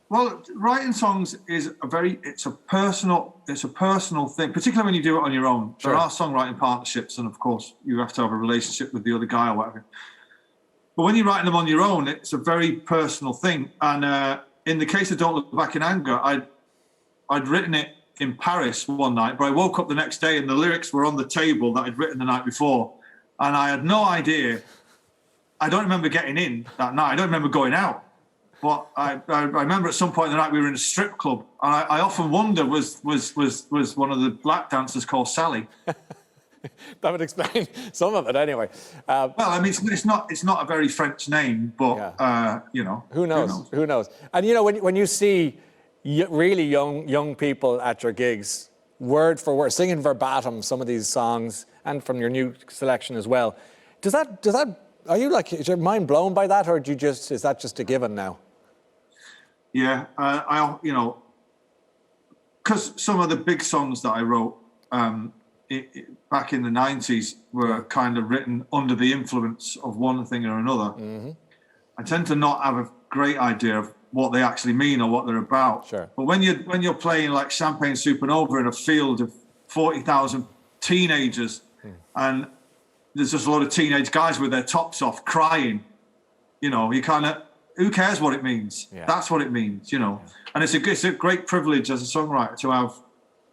Well, writing songs is it's a personal thing, particularly when you do it on your own. Sure. There are songwriting partnerships, and of course, you have to have a relationship with the other guy or whatever. But when you're writing them on your own, it's a very personal thing. And in the case of Don't Look Back in Anger, I'd written it in Paris one night, but I woke up the next day and the lyrics were on the table that I'd written the night before, and I had no idea. I don't remember getting in that night. I don't remember going out. But I remember at some point in the night we were in a strip club, and I often wonder was one of the black dancers called Sally? That would explain some of it, anyway. Well, I mean, it's not a very French name, but you know, who knows? Who knows? And you know, when you see really young people at your gigs, word for word, singing verbatim some of these songs, and from your new selection as well, does that are you like, is your mind blown by that, or is that just a given now? Yeah, you know, because some of the big songs that I wrote back in the 90s were kind of written under the influence of one thing or another. Mm-hmm. I tend to not have a great idea of what they actually mean or what they're about. Sure. But when you're playing like Champagne Supernova in a field of 40,000 teenagers, and there's just a lot of teenage guys with their tops off crying, you know, you kind of, who cares what it means? Yeah. That's what it means, you know. Yeah. And it's a great privilege as a songwriter to have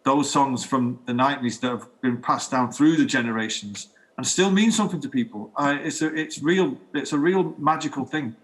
those songs from the 90s that have been passed down through the generations and still mean something to people. It's a real magical thing.